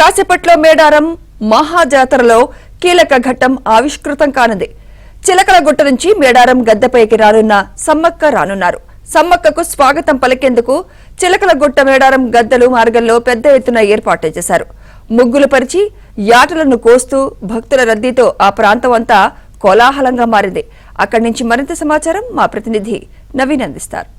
కాసేపట్లో మేడారం మహాజాతరలో కీలక ఘట్టం ఆవిష్కృతం కానుంది. చిలకలగుట్ట నుంచి మేడారం గద్దెపైకి రానున్న సమ్మక్క రానున్నారు. సమ్మక్కకు స్వాగతం పలికేందుకు చిలకలగుట్ట మేడారం గద్దెలు మార్గంలో పెద్ద ఎత్తున ఏర్పాట్లు చేశారు. ముగ్గులు పరిచి యాటలను కోస్తూ భక్తుల రద్దీతో ఆ ప్రాంతం అంతా కోలాహలంగా మారింది. అక్కడి నుంచి మరింత సమాచారం మా ప్రతినిధి నవీన్ అందిస్తారు.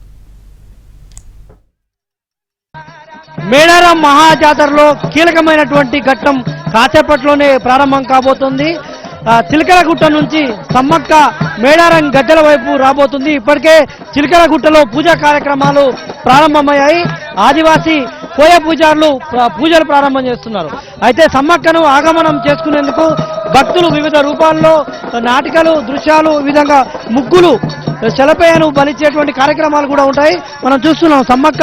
మేడారం మహాజాతరలో కీలకమైనటువంటి ఘట్టం కాసేపట్లోనే ప్రారంభం కాబోతుంది. చిలకలగుట్ట నుంచి సమ్మక్క మేడారం గద్దెల వైపు రాబోతుంది. ఇప్పటికే చిలకలగుట్టలో పూజా కార్యక్రమాలు ప్రారంభమయ్యాయి. ఆదివాసీ కోయ పూజారులు పూజలు ప్రారంభం చేస్తున్నారు. అయితే సమ్మక్కను ఆగమనం చేసుకునేందుకు భక్తులు వివిధ రూపాల్లో నాటికలు, దృశ్యాలు, ఈ విధంగా ముగ్గులు, శలపేయను బలిచేటువంటి కార్యక్రమాలు కూడా ఉంటాయి. మనం చూస్తున్నాం సమ్మక్క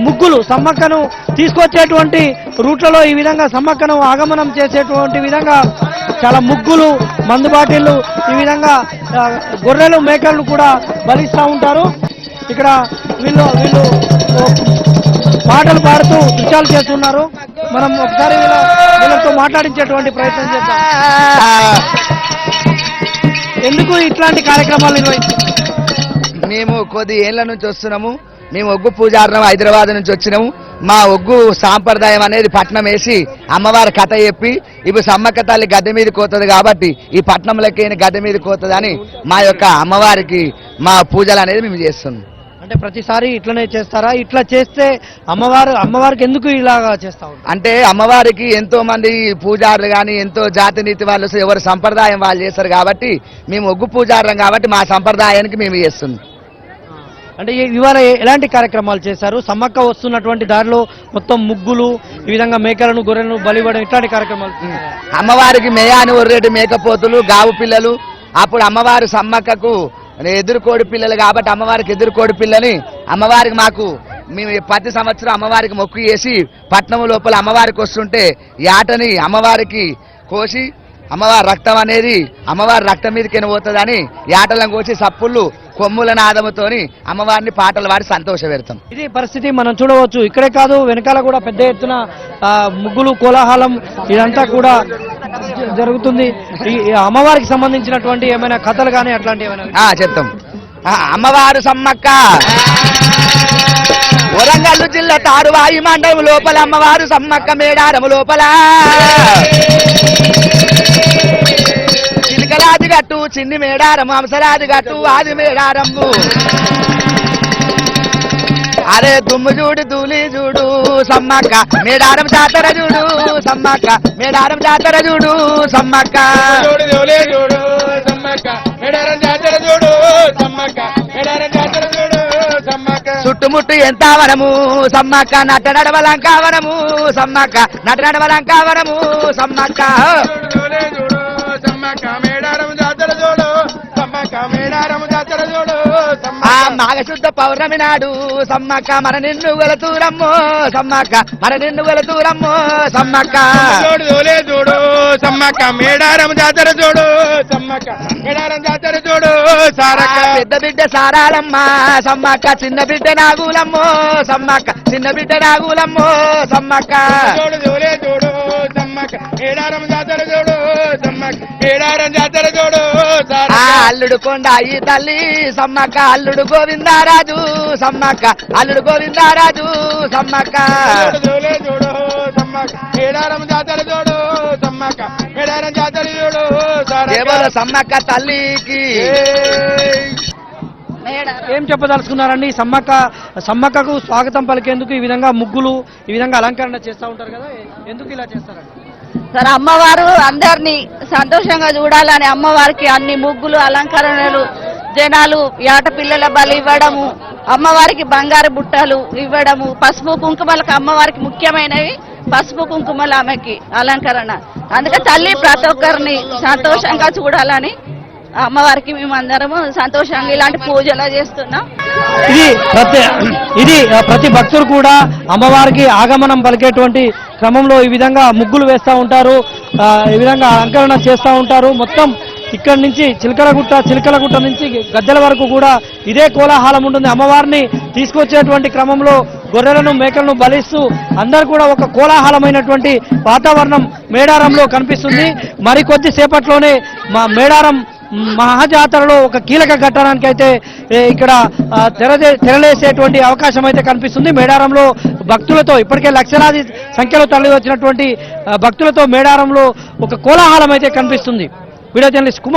ముగ్గులు, సమ్మక్కను తీసుకొచ్చేటువంటి రూట్లలో ఈ విధంగా సమ్మక్కను ఆగమనం చేసేటువంటి విధంగా చాలా ముగ్గులు, మందు బాటిళ్లు, ఈ విధంగా గొర్రెలు, మేకలను కూడా బలిస్తూ ఉంటారు. ఇక్కడ వీళ్ళు పాటలు పాడుతూ దృశ్యాలు చేస్తున్నారు. మనం ఒకసారి వీళ్ళతో మాట్లాడించేటువంటి ప్రయత్నం చేద్దాం. ఎందుకు ఇట్లాంటి కార్యక్రమాలు నిర్వహించారు? మేము కొద్ది ఏళ్ల నుంచి వస్తున్నాము. మేము ఒగ్గు పూజారణం హైదరాబాద్ నుంచి వచ్చినాము. మా ఒగ్గు సాంప్రదాయం అనేది పట్నం వేసి అమ్మవారి కథ చెప్పి ఇప్పుడు సమ్మక్క తల్లి గద్దె మీద కోతుంది కాబట్టి ఈ పట్నంలోకి గద్దె మీద కోతుంది అని మా యొక్క అమ్మవారికి మా పూజలు అనేది మేము చేస్తున్నాం. అంటే ప్రతిసారి ఇట్లనే చేస్తారా? ఇట్లా చేస్తే అమ్మవారికి ఎందుకు ఇలాగా చేస్తాం అంటే అమ్మవారికి ఎంతో మంది పూజారులు కానీ ఎంతో జాతి నీతి వాళ్ళు ఎవరి సంప్రదాయం వాళ్ళు చేస్తారు కాబట్టి మేము ఒగ్గు పూజారం కాబట్టి మా సంప్రదాయానికి మేము చేస్తున్నాం. అంటే ఇవాళ ఎలాంటి కార్యక్రమాలు చేశారు? సమ్మక్క వస్తున్నటువంటి దారిలో మొత్తం ముగ్గులు, ఈ విధంగా మేకలను, గొర్రెలను బలివ్వడం, ఇట్లాంటి కార్యక్రమాలు. అమ్మవారికి మేయాని ఒర్రెటి మేకపోతులు, గావు పిల్లలు, అప్పుడు అమ్మవారు సమ్మక్కకు ఎదురుకోడి పిల్లలు కాబట్టి అమ్మవారికి ఎదురుకోడి పిల్లని అమ్మవారికి మేము ప్రతి సంవత్సరం అమ్మవారికి మొక్కు చేసి పట్నం లోపల అమ్మవారికి వస్తుంటే యాటని అమ్మవారికి కోసి అమ్మవారి రక్తం అనేది అమ్మవారి రక్తం మీదకి పోతుందని యాటలను కోసి సప్పుళ్ళు కొమ్ముల నాదముతోని అమ్మవారిని పాటలు పాడి సంతోషపెడతాం. ఇది పరిస్థితి మనం చూడవచ్చు. ఇక్కడే కాదు, వెనకాల కూడా పెద్ద ఎత్తున ముగ్గులు, కోలాహలం ఇదంతా కూడా జరుగుతుంది. ఈ అమ్మవారికి సంబంధించినటువంటి ఏమైనా కథలు కానీ అట్లాంటివి ఏమైనా చెప్తాం. అమ్మవారు సమ్మక్క వరంగల్ జిల్లా తాడువాయి మండలం లోపల అమ్మవారు సమ్మక్క మేడారము లోపల చిలకలాది గట్టు చిన్ని మేడారము, హంసరాది గట్టు ఆది మేడారము. అరే దుమ్ము చూడు ధూళి చూడు సమ్మక్క మేడారం జాతర చూడు సమ్మక్క మేడారం జాతర చూడు సమ్మక్క చుట్టుముట్టు ఎంత వనము సమ్మక్క నట్ట నడవలంకావనము సమ్మక్క నట్ట నడవలంకావనము సమ్మక్క మేడారం జాతర చూడు సమ్మక్క మేడారం జాతర చూడు. మాఘశుద్ధ పౌర్ణమి నాడు సమ్మక్క మన నిన్ను వెళతూరమ్మో సమ్మక్క మన నిన్ను వెళతూరమ్మో సమ్మక్క చూడు సమ్మక్క మేడారం జాతర చూడు సమ్మక్క మేడారం జాతర చూడు. సారక్క పెద్ద బిడ్డ సారాలమ్మ సమ్మక్క, చిన్న బిడ్డ నాగులమ్మో సమ్మక్క చిన్న బిడ్డ నాగులమ్మో సమ్మక్క చూడు సమ్మక్క మేడారం జాతర చూడు సమ్మక్క మేడారం జాతర చూడు. అల్లుడు కొండ ఈ తల్లి సమ్మక్క అల్లుడు గోవిందారాజు సమ్మక్క అల్లుడు గోవిందారాజు సమ్మక్క చూడు సమ్మక్క మేడారం జాతర చూడు సమ్మక్క మేడారం జాతర చూడు. సమ్మక్క తల్లికి ఏం చెప్పదలుచుకున్నారండి? సమ్మక్కకు స్వాగతం పలికేందుకు ఈ విధంగా ముగ్గులు, ఈ విధంగా అలంకరణ చేస్తూ ఉంటారు కదా, ఎందుకు ఇలా చేస్తారండి? సార్, అమ్మవారు అందరినీ సంతోషంగా చూడాలని అమ్మవారికి అన్ని ముగ్గులు, అలంకరణలు, జనాలు యాట పిల్లల బలి ఇవ్వడము, అమ్మవారికి బంగారు బుట్టలు ఇవ్వడము, పసుపు కుంకుమలకు అమ్మవారికి ముఖ్యమైనవి పసుపు కుంకుమలు ఆమెకి అలంకరణ. అందుకే తల్లి ప్రతి ఒక్కరిని సంతోషంగా చూడాలని అమ్మవారికి మేమందరము సంతోషంగా ఇలాంటి పూజలు చేస్తున్నాం. ఇది ప్రతి భక్తులు కూడా అమ్మవారికి ఆగమనం పలికేటువంటి క్రమంలో ఈ విధంగా ముగ్గులు వేస్తూ ఉంటారు, ఈ విధంగా అలంకరణ చేస్తూ ఉంటారు. మొత్తం ఇక్కడి నుంచి చిలకలగుట్ట నుంచి గద్దెల వరకు కూడా ఇదే కోలాహలం ఉంటుంది. అమ్మవారిని తీసుకొచ్చేటువంటి క్రమంలో గొర్రెలను మేకలను బలిస్తూ అందరూ కూడా ఒక కోలాహలమైనటువంటి వాతావరణం మేడారంలో కనిపిస్తుంది. మరికొద్ది సేపట్లోనే మా మేడారం మహాజాతరలో ఒక కీలక ఘట్టనానికి అయితే ఇక్కడ తెరలేసేటువంటి అవకాశం అయితే కనిపిస్తుంది. మేడారంలో భక్తులతో ఇప్పటికే లక్షలాది సంఖ్యలో తరలి వచ్చినటువంటి భక్తులతో మేడారంలో ఒక కోలాహలం అయితే కనిపిస్తుంది. Video journalist Kumar.